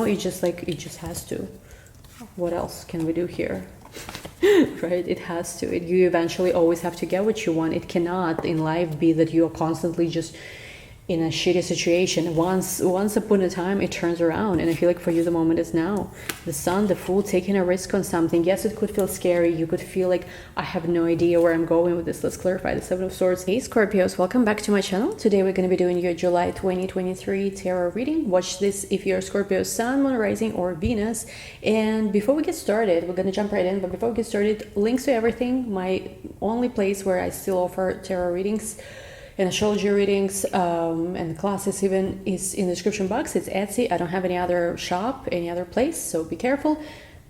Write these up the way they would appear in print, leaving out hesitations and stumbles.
it just has to. What else can we do here? Right? It has to. You eventually always have to get what you want. It cannot in life be that you are constantly just in a shitty situation. Once upon a time, it turns around, and I feel like for you the moment is now. The Sun, the Fool, taking a risk on something. Yes, it could feel scary. You could feel like, I have no idea where I'm going with this. Let's clarify. The Seven of Swords. Hey Scorpios, welcome back to my channel. Today we're going to be doing your July 2023 tarot reading. Watch this if you're Scorpio Sun, Moon, Rising, or Venus. And before we get started, we're going to jump right in. But before we get started, links to everything. My only place where I still offer tarot readings and astrology readings and classes even is in the description box. It's Etsy. I don't have any other shop, any other place, so be careful.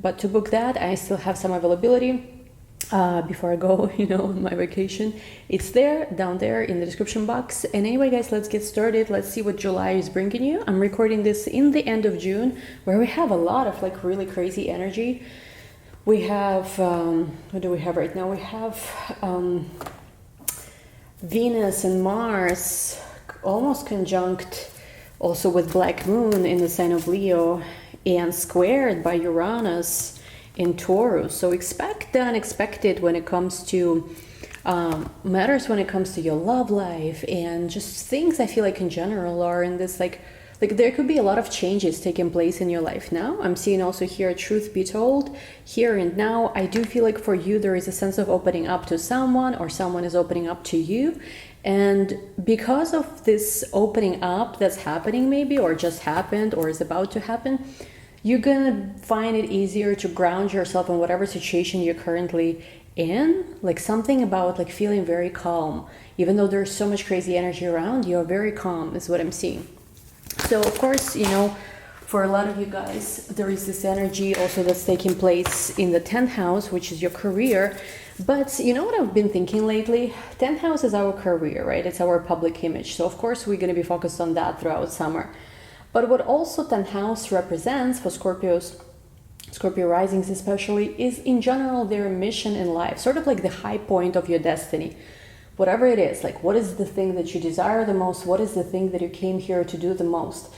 But to book that, I still have some availability before I go, on my vacation. It's there, down there in the description box. And anyway, guys, let's get started. Let's see what July is bringing you. I'm recording this in the end of June, where we have a lot of like really crazy energy. We have, what do we have right now? We have Venus and Mars almost conjunct also with Black Moon in the sign of Leo and squared by Uranus in Taurus. So expect the unexpected when it comes to matters, when it comes to your love life and just things I feel like in general are in this like there could be a lot of changes taking place in your life now. I'm seeing also here, truth be told, here and now. I do feel like for you, there is a sense of opening up to someone or someone is opening up to you. And because of this opening up that's happening maybe, or just happened or is about to happen, you're gonna find it easier to ground yourself in whatever situation you're currently in. Like something about like feeling very calm. Even though there's so much crazy energy around, you're very calm is what I'm seeing. So of course, for a lot of you guys, there is this energy also that's taking place in the 10th house, which is your career. But you know what I've been thinking lately? 10th house is our career, right? It's our public image. So of course, we're going to be focused on that throughout summer. But what also 10th house represents for Scorpios, Scorpio risings especially, is in general their mission in life, sort of like the high point of your destiny. Whatever it is, like what is the thing that you desire the most? What is the thing that you came here to do the most?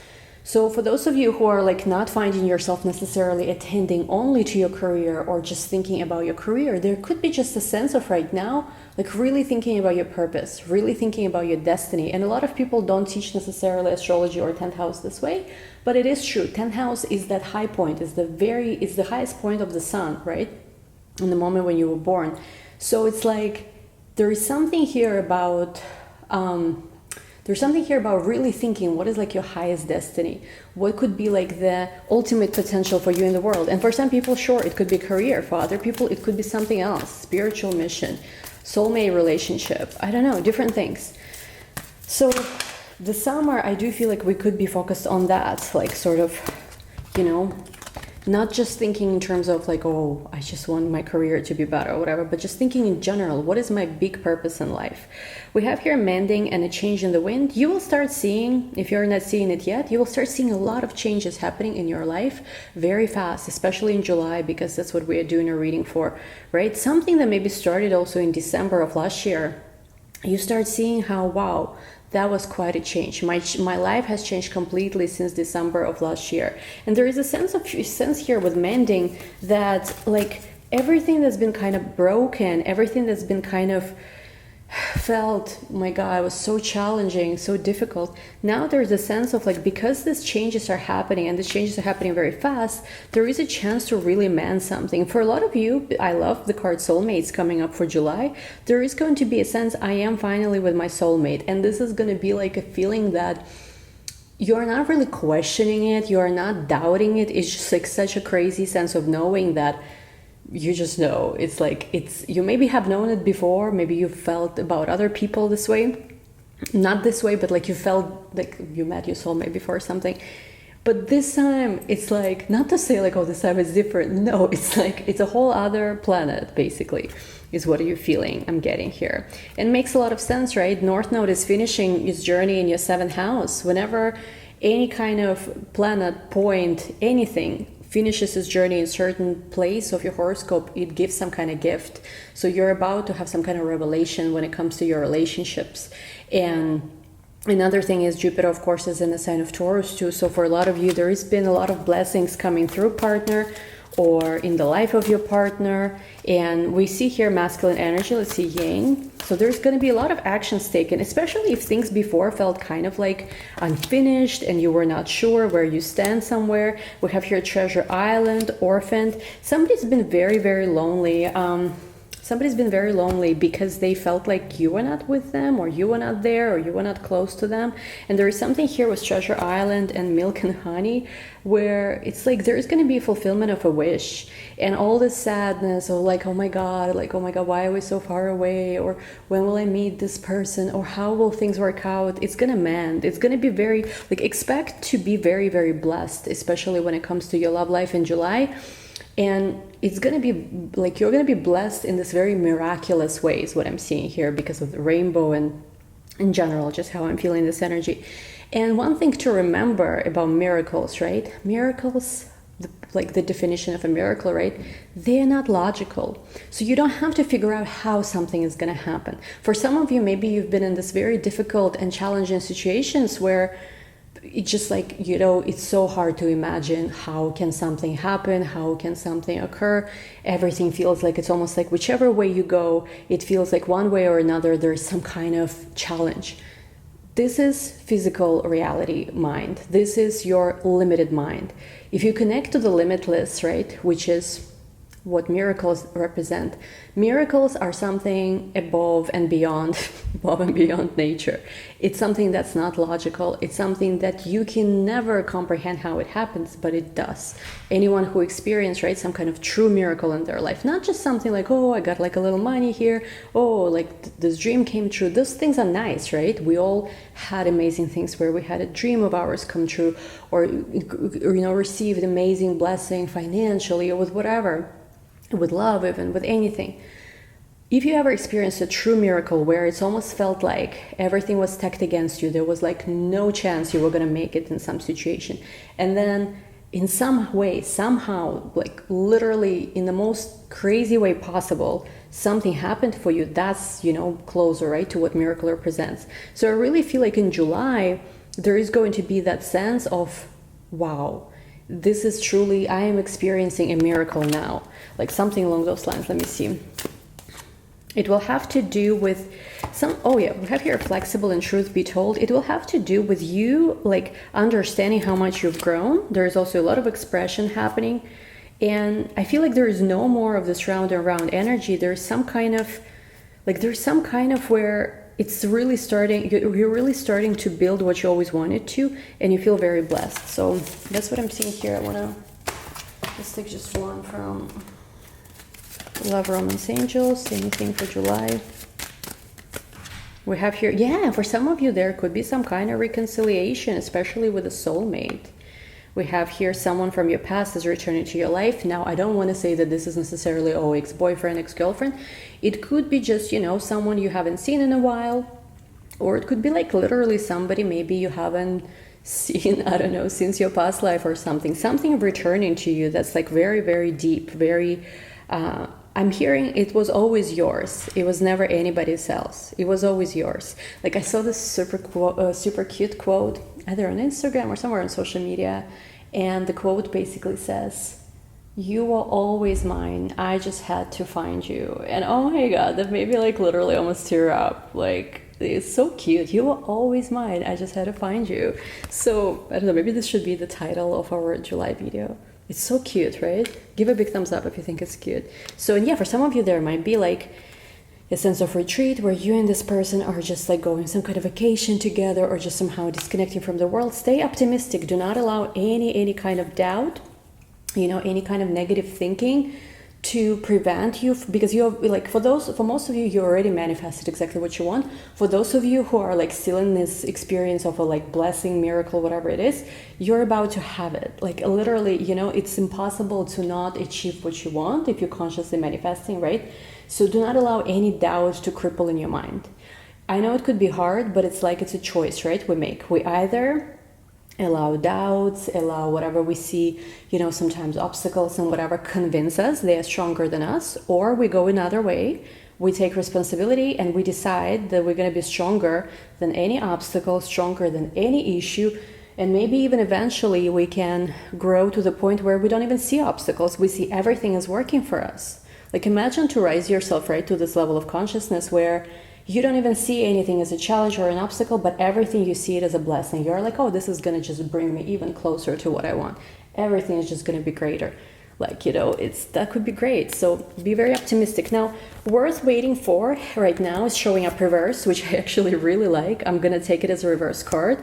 So for those of you who are like not finding yourself necessarily attending only to your career or just thinking about your career, there could be just a sense of right now, like really thinking about your purpose, really thinking about your destiny. And a lot of people don't teach necessarily astrology or 10th house this way, but it is true. 10th house is that high point, is the highest point of the sun, right? In the moment when you were born. So it's like, there is something here about really thinking what is like your highest destiny, what could be like the ultimate potential for you in the world. And for some people, sure, it could be career. For other people, it could be something else, spiritual mission, soulmate relationship, I don't know, different things. So the summer, I do feel like we could be focused on that, like sort of, not just thinking in terms of like, oh, I just want my career to be better or whatever, but just thinking in general, what is my big purpose in life? We have here mending and a change in the wind. You will start seeing, if you're not seeing it yet, you will start seeing a lot of changes happening in your life very fast, especially in July, because that's what we are doing a reading for, right? Something that maybe started also in December of last year. You start seeing how, wow, that was quite a change. My life has changed completely since December of last year. And there is a sense here with mending that like everything that's been kind of broken, everything that's been kind of felt, oh my God, it was so challenging, so difficult. Now there's a sense of like, because these changes are happening and these changes are happening very fast, there is a chance to really mend something. For a lot of you, I love the card soulmates coming up for July. There is going to be a sense, I am finally with my soulmate. And this is going to be like a feeling that you're not really questioning it. You're not doubting it. It's just like such a crazy sense of knowing that you just know. It's like, you maybe have known it before, maybe you felt about other people this way, not this way, but like you felt like you met your soulmate before or something. But this time it's like, not to say like, oh, this time it's different. No, it's like, it's a whole other planet basically is what you're feeling. I'm getting here. And it makes a lot of sense, right? North Node is finishing its journey in your 7th house. Whenever any kind of planet, point, anything finishes its journey in a certain place of your horoscope, it gives some kind of gift. So you're about to have some kind of revelation when it comes to your relationships. And Another thing is Jupiter, of course, is in the sign of Taurus too. So for a lot of you, there has been a lot of blessings coming through partner or in the life of your partner. And we see here masculine energy. Let's see Yang. So there's going to be a lot of actions taken, especially if things before felt kind of like unfinished and you were not sure where you stand somewhere. We have here Treasure Island, Orphaned. Somebody's been very, very lonely. Somebody's been very lonely because they felt like you were not with them, or you were not there, or you were not close to them. And there is something here with Treasure Island and Milk and Honey where it's like there is going to be a fulfillment of a wish, and all this sadness or like, oh my God, why are we so far away, or when will I meet this person, or how will things work out? It's going to mend. It's going to be very, like, expect to be very, very blessed, especially when it comes to your love life in July. And it's going to be like you're going to be blessed in this very miraculous way is what I'm seeing here, because of the rainbow and in general, just how I'm feeling this energy. And one thing to remember about miracles, right? Miracles, like the definition of a miracle, right? They're not logical. So you don't have to figure out how something is going to happen. For some of you, maybe you've been in this very difficult and challenging situations where it's just like, you know, it's so hard to imagine how can something happen, how can something occur. Everything feels like it's almost like whichever way you go, it feels like one way or another there's some kind of challenge. This is physical reality mind. This is your limited mind. If you connect to the limitless, right, which is what miracles represent. Miracles are something above and beyond, above and beyond nature. It's something that's not logical. It's something that you can never comprehend how it happens, but it does. Anyone who experienced, right, some kind of true miracle in their life, not just something like, oh, I got like a little money here, oh, like this dream came true. Those things are nice, right? We all had amazing things where we had a dream of ours come true, or you know, received amazing blessing financially or with whatever. With love, even with anything. If you ever experienced a true miracle where it's almost felt like everything was stacked against you, there was like no chance you were going to make it in some situation, and then in some way, somehow, like literally in the most crazy way possible, something happened for you, that's, you know, closer, right, to what miracle represents. So I really feel like in July there is going to be that sense of, wow, this is truly, I am experiencing a miracle now. Like something along those lines. Let me see. It will have to do with some, oh yeah, we have here flexible and truth be told. It will have to do with you like understanding how much you've grown. There's also a lot of expression happening. And I feel like there is no more of this round and round energy. There's some kind of, where it's really starting, you're really starting to build what you always wanted to, and you feel very blessed. So that's what I'm seeing here. I want to just take just one from Love, Romance, Angels. Anything for July? We have here, yeah, for some of you there could be some kind of reconciliation, especially with a soulmate. We have here someone from your past is returning to your life. Now, I don't want to say that this is necessarily, oh, ex-boyfriend, ex-girlfriend. It could be just, you know, someone you haven't seen in a while. Or it could be like literally somebody maybe you haven't seen, I don't know, since your past life or something. Something returning to you that's like very, very deep, very... I'm hearing it was always yours. It was never anybody else. It was always yours. Like I saw this super cute quote, either on Instagram or somewhere on social media. And the quote basically says, "You were always mine. I just had to find you." And oh my God, that made me like literally almost tear up. Like, it's so cute. You were always mine. I just had to find you. So I don't know, maybe this should be the title of our July video. It's so cute, right? Give a big thumbs up if you think it's cute. So yeah, for some of you there might be like a sense of retreat where you and this person are just like going some kind of vacation together, or just somehow disconnecting from the world. Stay optimistic. Do not allow any kind of doubt, you know, any kind of negative thinking to prevent you, because you're like, for most of you, you already manifested exactly what you want. For those of you who are like still in this experience of a like blessing, miracle, whatever it is, you're about to have it. Like literally, you know, it's impossible to not achieve what you want if you're consciously manifesting, right? So do not allow any doubt to cripple in your mind. I know it could be hard, but it's like, it's a choice, right? We make. We either allow doubts, allow whatever we see, you know, sometimes obstacles and whatever convince us they are stronger than us, or we go another way we take responsibility and we decide that we're going to be stronger than any obstacle, stronger than any issue. And maybe even eventually we can grow to the point where we don't even see obstacles. We see everything is working for us. Like imagine to rise yourself right to this level of consciousness where you don't even see anything as a challenge or an obstacle, but everything you see it as a blessing. You're like, oh, this is going to just bring me even closer to what I want. Everything is just going to be greater. Like, that could be great. So be very optimistic. Now, worth waiting for right now is showing up reverse, which I actually really like. I'm going to take it as a reverse card.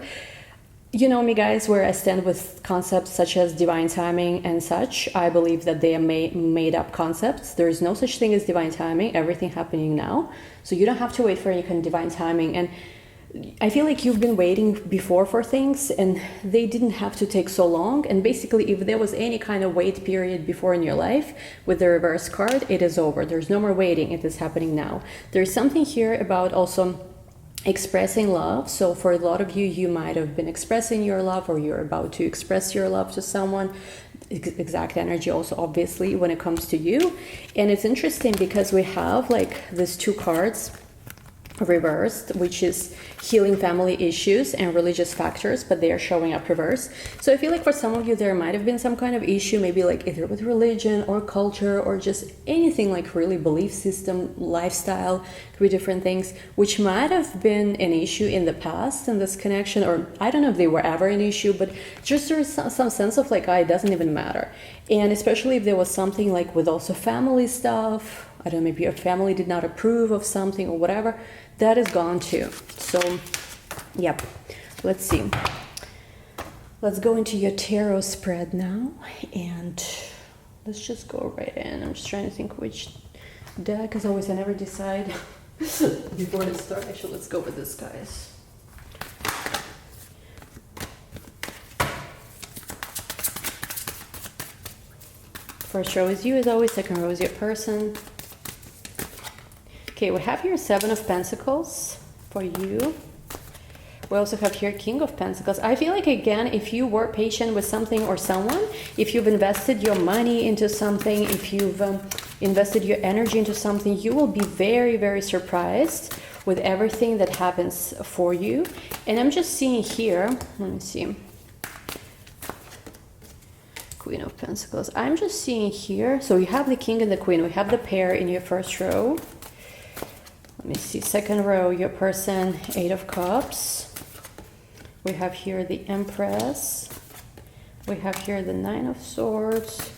You know me, guys, where I stand with concepts such as divine timing and such. I believe that they are made up concepts. There is no such thing as divine timing, everything happening now. So you don't have to wait for any kind of divine timing. And I feel like you've been waiting before for things and they didn't have to take so long. And basically, if there was any kind of wait period before in your life with the reverse card, it is over. There's no more waiting. It is happening now. There's something here about also expressing love. So for a lot of you, you might have been expressing your love or you're about to express your love to someone. Exact energy also obviously when it comes to you. And it's interesting because we have like these two cards reversed, which is healing family issues and religious factors, but they are showing up reverse. So I feel like for some of you there might have been some kind of issue, maybe like either with religion or culture or just anything like really belief system, lifestyle, could be different things, which might have been an issue in the past in this connection, or I don't know if they were ever an issue, but just there's some sense of like, it doesn't even matter. And especially if there was something like with also family stuff, I don't know, maybe your family did not approve of something or whatever, that is gone too. So, yep, let's see. Let's go into your tarot spread now, and let's just go right in. I'm just trying to think which deck, as always, I never decide before it starts. Actually, let's go with this, guys. First row is you, as always. Second row is your person. Okay, we have here Seven of Pentacles for you. We also have here King of Pentacles. I feel like, again, if you were patient with something or someone, if you've invested your money into something, if you've invested your energy into something, you will be very, very surprised with everything that happens for you. And I'm just seeing here, let me see. Queen of Pentacles. I'm just seeing here, so you have the King and the Queen. We have the pair in your first row. Let me see, second row, your person, Eight of Cups. We have here the Empress. We have here the Nine of Swords.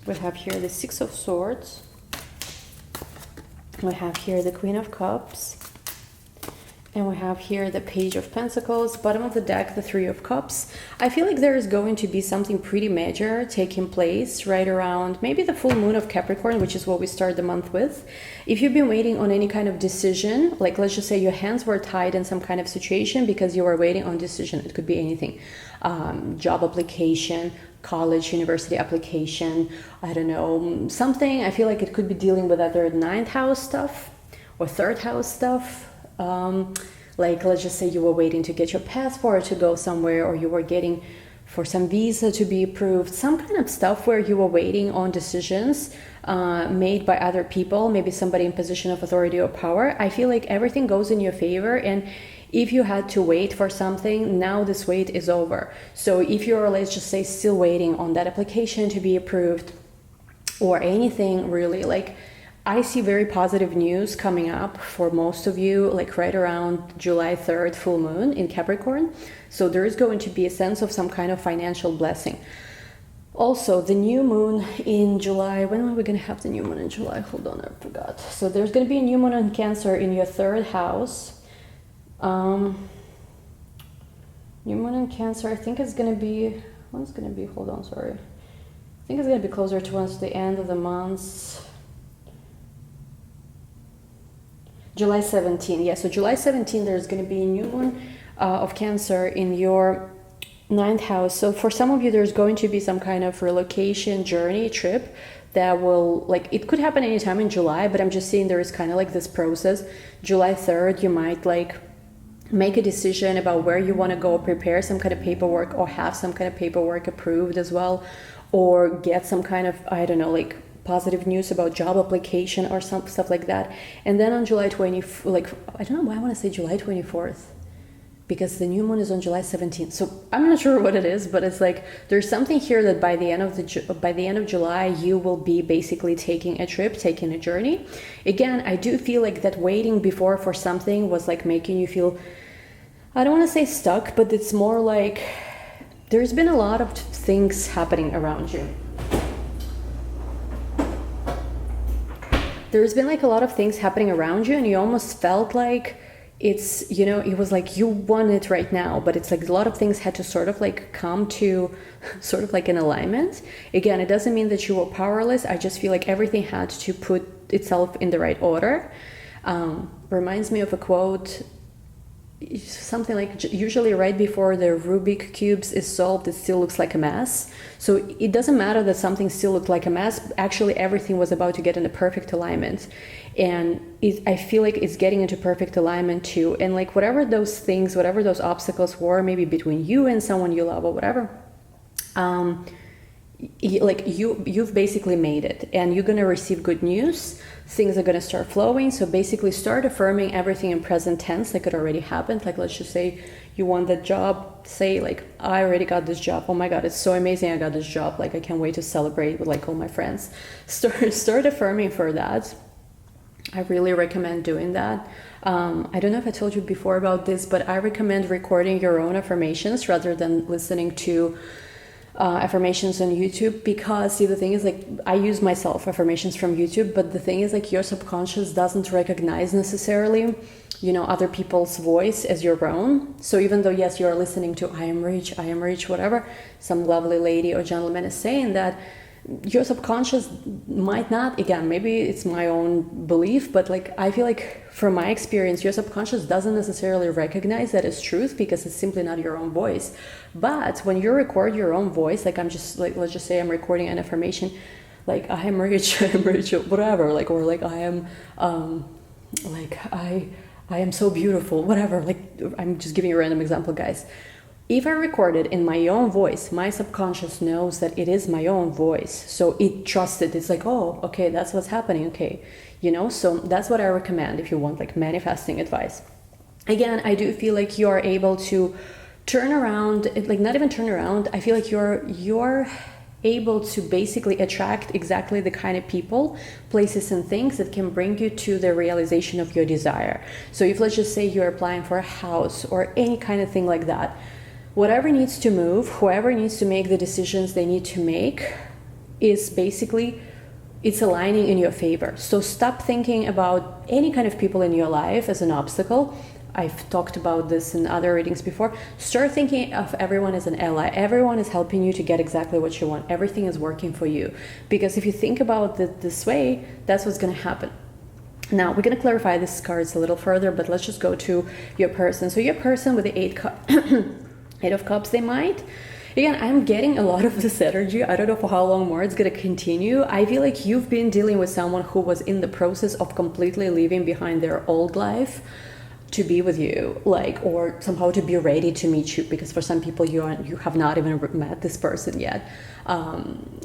We have here the Six of Swords. We have here the Queen of Cups. And we have here the Page of Pentacles, bottom of the deck, the Three of Cups. I feel like there is going to be something pretty major taking place right around maybe the full moon of Capricorn, which is what we start the month with. If you've been waiting on any kind of decision, like let's just say your hands were tied in some kind of situation because you were waiting on decision, it could be anything. Job application, college, university application, I don't know, something. I feel like it could be dealing with either ninth house stuff or third house stuff. Like let's just say you were waiting to get your passport to go somewhere, or you were getting for some visa to be approved, some kind of stuff where you were waiting on decisions made by other people, maybe somebody in position of authority or power. I feel like everything goes in your favor, and if you had to wait for something, now this wait is over. So if you're, let's just say, still waiting on that application to be approved or anything really, like I see very positive news coming up for most of you, like right around July 3rd, full moon in Capricorn. So there is going to be a sense of some kind of financial blessing. Also, the new moon in July, when are we going to have the new moon in July? Hold on, I forgot. So there's going to be a new moon in Cancer in your third house. New moon in Cancer, I think it's going to be, when's going to be, hold on, sorry. I think it's going to be closer towards the end of the month. July 17, yeah, so July 17, there's going to be a new moon of Cancer in your ninth house. So for some of you, there's going to be some kind of relocation journey trip that will, like, it could happen anytime in July, but I'm just saying there is kind of like this process. July 3rd, you might like make a decision about where you want to go, prepare some kind of paperwork or have some kind of paperwork approved as well, or get some kind of, I don't know, like positive news about job application or some stuff like that. And then on July 20, like, I don't know why I want to say July 24th, because the new moon is on July 17th. So I'm not sure what it is, but it's like there's something here that by the end of July, you will be basically taking a trip, taking a journey. Again, I do feel like that waiting before for something was like making you feel, I don't want to say stuck, but it's more like there's been a lot of things happening around you. There's been like a lot of things happening around you, and you almost felt like it's, you know, it was like you want it right now, but it's like a lot of things had to sort of like come to sort of like an alignment. Again, it doesn't mean that you were powerless. I just feel like everything had to put itself in the right order. Reminds me of a quote, something like, usually right before the Rubik cubes is solved, it still looks like a mess. So it doesn't matter that something still looked like a mess. Actually, everything was about to get into perfect alignment. And I feel like it's getting into perfect alignment too. And like whatever those things, whatever those obstacles were, maybe between you and someone you love or whatever, like you've basically made it, and you're going to receive good news. Things are going to start flowing. So basically start affirming everything in present tense like it already happened. Like, let's just say you want that job, say like, I already got this job, oh my god, it's so amazing, I got this job, like I can't wait to celebrate with like all my friends. Start affirming for that. I really recommend doing that. I don't know if I told you before about this, but I recommend recording your own affirmations rather than listening to affirmations on YouTube, because see, the thing is like, I use myself affirmations from YouTube, but the thing is like your subconscious doesn't recognize necessarily, you know, other people's voice as your own. So even though yes, you're listening to I am rich, whatever some lovely lady or gentleman is saying, that your subconscious might not, again, maybe it's my own belief, but like I feel like from my experience, your subconscious doesn't necessarily recognize that as truth, because it's simply not your own voice. But when you record your own voice, like I'm just like, let's just say I'm recording an affirmation like I am rich, whatever, like, or like I am like I am so beautiful, whatever, like I'm just giving you a random example, guys. If I record it in my own voice, my subconscious knows that it is my own voice. So it trusts it. It's like, oh, okay, that's what's happening. Okay. You know, so that's what I recommend if you want like manifesting advice. Again, I do feel like you are able to turn around, like not even turn around. I feel like you're able to basically attract exactly the kind of people, places and things that can bring you to the realization of your desire. So if let's just say you're applying for a house or any kind of thing like that, whatever needs to move, whoever needs to make the decisions they need to make is basically, it's aligning in your favor. So stop thinking about any kind of people in your life as an obstacle. I've talked about this in other readings before. Start thinking of everyone as an ally. Everyone is helping you to get exactly what you want. Everything is working for you. Because if you think about it this way, that's what's going to happen. Now, we're going to clarify these cards a little further, but let's just go to your person. So your person with the Eight of Cups, they might, again, I'm getting a lot of this energy. I don't know for how long more it's going to continue. I feel like you've been dealing with someone who was in the process of completely leaving behind their old life to be with you, like, or somehow to be ready to meet you, because for some people you have not even met this person yet.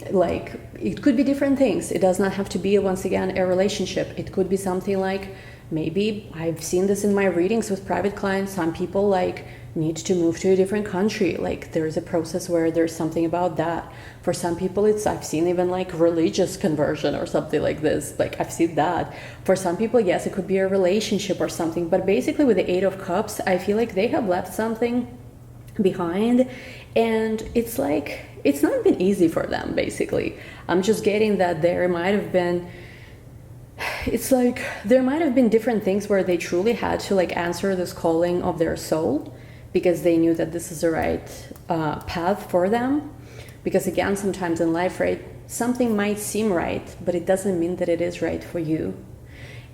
Like, it could be different things. It does not have to be, once again, a relationship. It could be something like, maybe I've seen this in my readings with private clients, some people like need to move to a different country. Like there's a process where there's something about that. For some people, I've seen even like religious conversion or something like this. Like I've seen that. For some people, yes, it could be a relationship or something. But basically with the Eight of Cups, I feel like they have left something behind, and it's like, it's not been easy for them, basically. I'm just getting that there might have been, it's like there might have been different things where they truly had to like answer this calling of their soul, because they knew that this is the right path for them. Because again, sometimes in life, right, something might seem right, but it doesn't mean that it is right for you.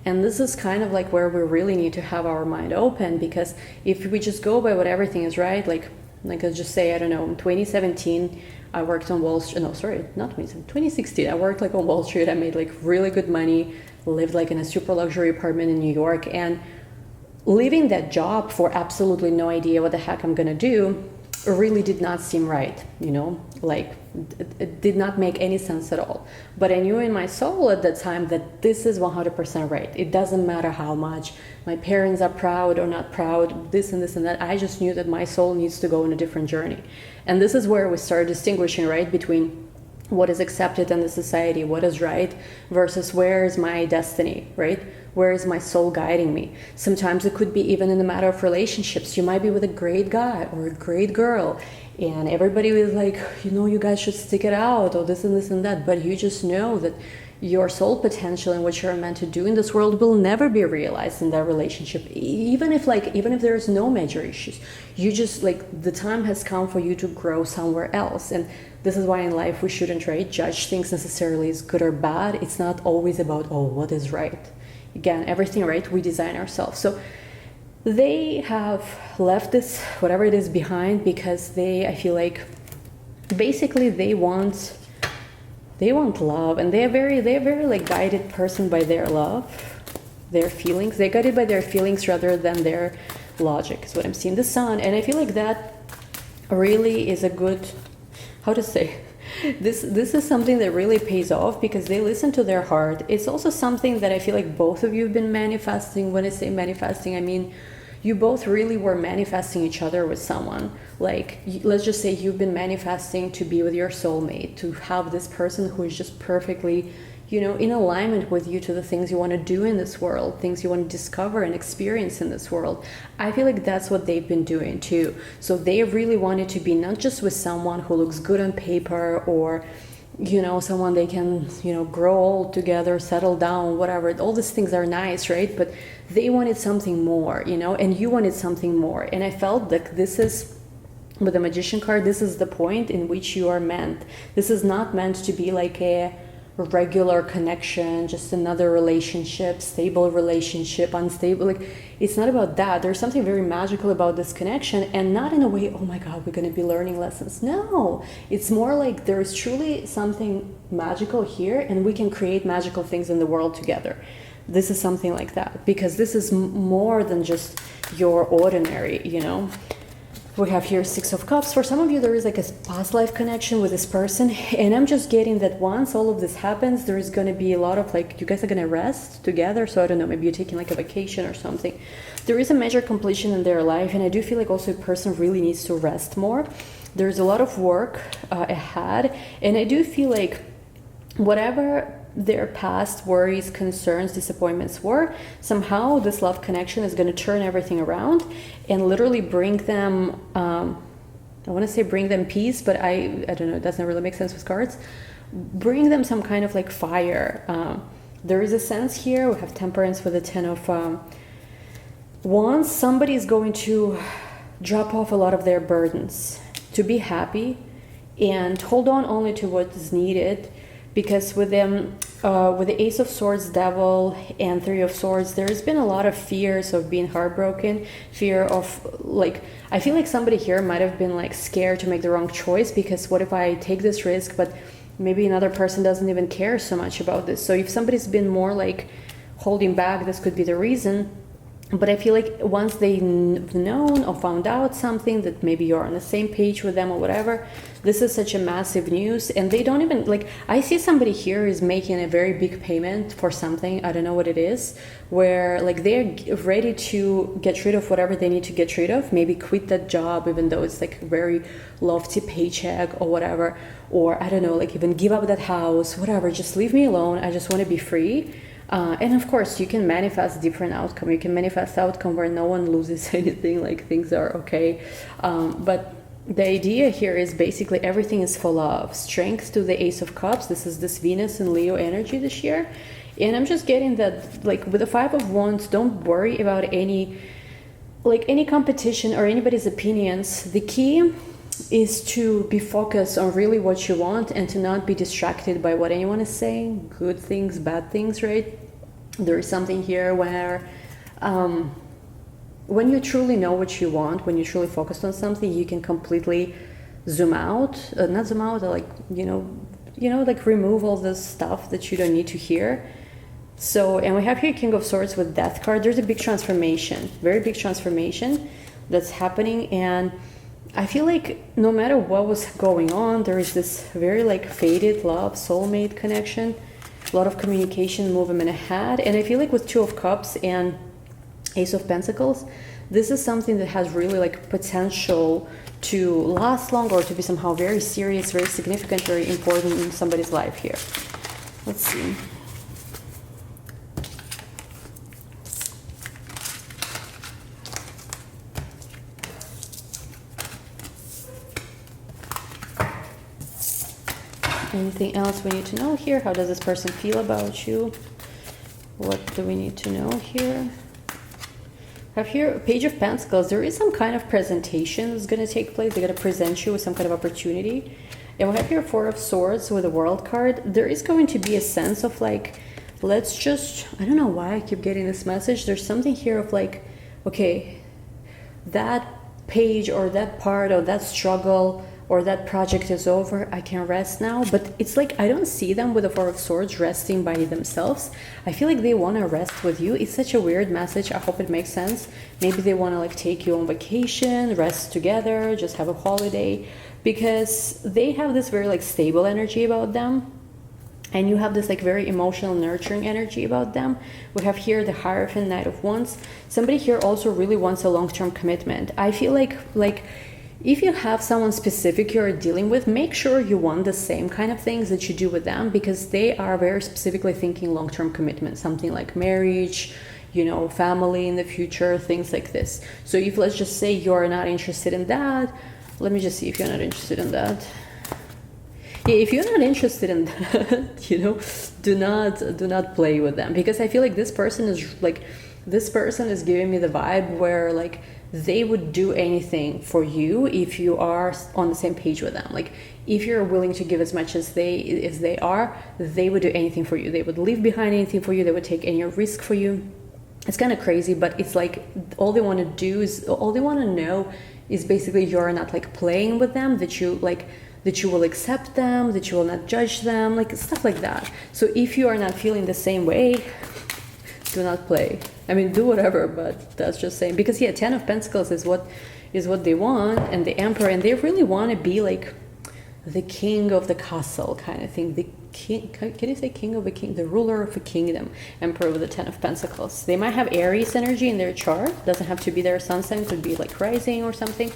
And this is kind of like where we really need to have our mind open, because if we just go by what everything is right, like I'll just say, I don't know, in 2017, I worked on Wall Street, no, sorry, not 2016, I worked like on Wall Street, I made like really good money, lived like in a super luxury apartment in New York, and leaving that job for absolutely no idea what the heck I'm gonna do, really did not seem right, you know, like it did not make any sense at all. But I knew in my soul at that time that this is 100% right. It doesn't matter how much my parents are proud or not proud, this and this and that. I just knew that my soul needs to go on a different journey. And this is where we start distinguishing, right, between what is accepted in the society, what is right, versus where is my destiny, right? Where is my soul guiding me? Sometimes it could be even in the matter of relationships. You might be with a great guy or a great girl, and everybody is like, you know, you guys should stick it out, or this and this and that. But you just know that your soul potential and what you're meant to do in this world will never be realized in that relationship. Even if there's no major issues, you just like the time has come for you to grow somewhere else. And this is why in life we shouldn't, right, judge things necessarily as good or bad. It's not always about, oh, what is right. Again, everything, right, we design ourselves. So they have left this, whatever it is, behind because I feel like basically they want love, and they're very like guided person by their love, their feelings. They're guided by their feelings rather than their logic, is what I'm seeing. The sun, and I feel like that really is a good, how to say, this is something that really pays off because they listen to their heart. It's also something that I feel like both of you have been manifesting. When I say manifesting, I mean you both really were manifesting each other with someone. Like, let's just say you've been manifesting to be with your soulmate, to have this person who is just perfectly, you know, in alignment with you to the things you want to do in this world, things you want to discover and experience in this world. I feel like that's what they've been doing too. So they really wanted to be not just with someone who looks good on paper, or, you know, someone they can, you know, grow old together, settle down, whatever. All these things are nice, right? But they wanted something more, you know, and you wanted something more. And I felt that this is, with the Magician card, this is the point in which you are meant. This is not meant to be like a regular connection, just another relationship, stable relationship, unstable. Like, it's not about that. There's something very magical about this connection, and not in a way, oh my God, we're going to be learning lessons. No, it's more like there is truly something magical here, and we can create magical things in the world together. This is something like that, because this is more than just your ordinary, you know. We have here Six of Cups. For some of you, there is like a past life connection with this person. And I'm just getting that once all of this happens, there is going to be a lot of like, you guys are going to rest together. So I don't know, maybe you're taking like a vacation or something. There is a major completion in their life. And I do feel like also a person really needs to rest more. There's a lot of work ahead. And I do feel like whatever their past worries, concerns, disappointments were, somehow this love connection is going to turn everything around and literally bring them, I want to say bring them peace, but I don't know, it doesn't really make sense with cards. Bring them some kind of like fire. There is a sense here, we have Temperance with the Ten of Wands. Somebody is going to drop off a lot of their burdens to be happy and hold on only to what is needed. Because with them, with the Ace of Swords, Devil, and Three of Swords, there's been a lot of fears of being heartbroken, fear of, like, I feel like somebody here might have been, like, scared to make the wrong choice, because what if I take this risk, but maybe another person doesn't even care so much about this. So if somebody's been more, like, holding back, this could be the reason. But I feel like once they've known or found out something, that maybe you're on the same page with them or whatever, this is such a massive news. And they don't even, like, I see somebody here is making a very big payment for something, I don't know what it is, where like they're ready to get rid of whatever they need to get rid of, maybe quit that job even though it's like a very lofty paycheck or whatever, or I don't know, like even give up that house, whatever, just leave me alone, I just want to be free. And of course, you can manifest different outcome. You can manifest outcome where no one loses anything, like things are okay. But the idea here is basically everything is for love. Strength to the Ace of Cups. This is this Venus and Leo energy this year. And I'm just getting that, like with the Five of Wands, don't worry about any competition or anybody's opinions. The key is to be focused on really what you want and to not be distracted by what anyone is saying, good things, bad things, right? There is something here where when you truly know what you want, when you truly focused on something, you can completely zoom out, not zoom out, like, you know, like remove all this stuff that you don't need to hear. So, and we have here King of Swords with Death card. There's a big transformation, very big transformation that's happening. And I feel like no matter what was going on, there is this very like faded love, soulmate connection, a lot of communication, movement ahead. And I feel like with Two of Cups and Ace of Pentacles, this is something that has really like potential to last long, or to be somehow very serious, very significant, very important in somebody's life here. Let's see. Anything else we need to know here? How does this person feel about you? What do we need to know here? I have here Page of Pentacles. There is some kind of presentation that's going to take place. They're going to present you with some kind of opportunity. And we have here Four of Swords with a World card. There is going to be a sense of like, let's just, I don't know why I keep getting this message. There's something here of like, okay, that page or that part or that struggle or that project is over, I can rest now. But it's like, I don't see them with the Four of Swords resting by themselves. I feel like they want to rest with you. It's such a weird message. I hope it makes sense. Maybe they want to like take you on vacation, rest together, just have a holiday, because they have this very like stable energy about them. And you have this like very emotional, nurturing energy about them. We have here the Hierophant, Knight of Wands. Somebody here also really wants a long-term commitment. I feel like if you have someone specific you're dealing with, make sure you want the same kind of things that you do with them, because they are very specifically thinking long-term commitment, something like marriage, you know, family in the future, things like this. So if, let's just say, you're not interested in that, let me just see if you're not interested in that. Yeah, if you're not interested in that, you know, do not play with them, because I feel like this person is giving me the vibe where like they would do anything for you if you are on the same page with them. Like if you're willing to give as much as they are, they would do anything for you. They would leave behind anything for you. They would take any risk for you. It's kind of crazy, but it's like all they want to know is basically you're not like playing with them, that you will accept them, that you will not judge them, like stuff like that. So if you are not feeling the same way, do not play. I mean, do whatever, but that's just saying, because yeah, Ten of Pentacles is what they want, and the Emperor, and they really want to be like the king of the castle kind of thing. The king, can you say king of a king? The ruler of a kingdom. Emperor with the Ten of Pentacles. They might have Aries energy in their chart. Doesn't have to be their sun sign, could be like rising or something.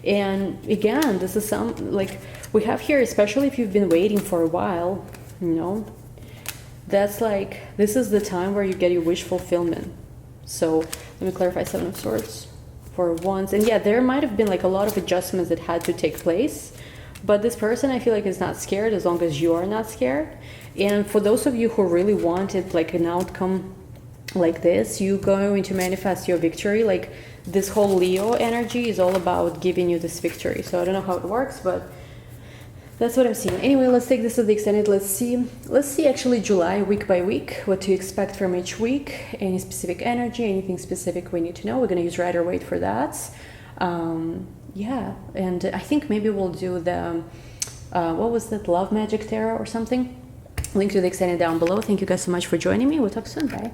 And again, this is some like we have here, especially if you've been waiting for a while, you know, that's like, this is the time where you get your wish fulfillment. So let me clarify. Seven of Swords, Four of Wands. And yeah, there might have been like a lot of adjustments that had to take place, but this person, I feel like, is not scared as long as you are not scared. And for those of you who really wanted like an outcome like this, you're going to manifest your victory. Like this whole Leo energy is all about giving you this victory. So I don't know how it works, but that's what I'm seeing. Anyway, let's take this to the extended. Let's see actually July week by week, what to expect from each week, any specific energy, anything specific we need to know. We're going to use Rider-Waite for that. Yeah, and I think maybe we'll do the, what was that, Love Magic Tarot or something? Link to the extended down below. Thank you guys so much for joining me. We'll talk soon. Bye.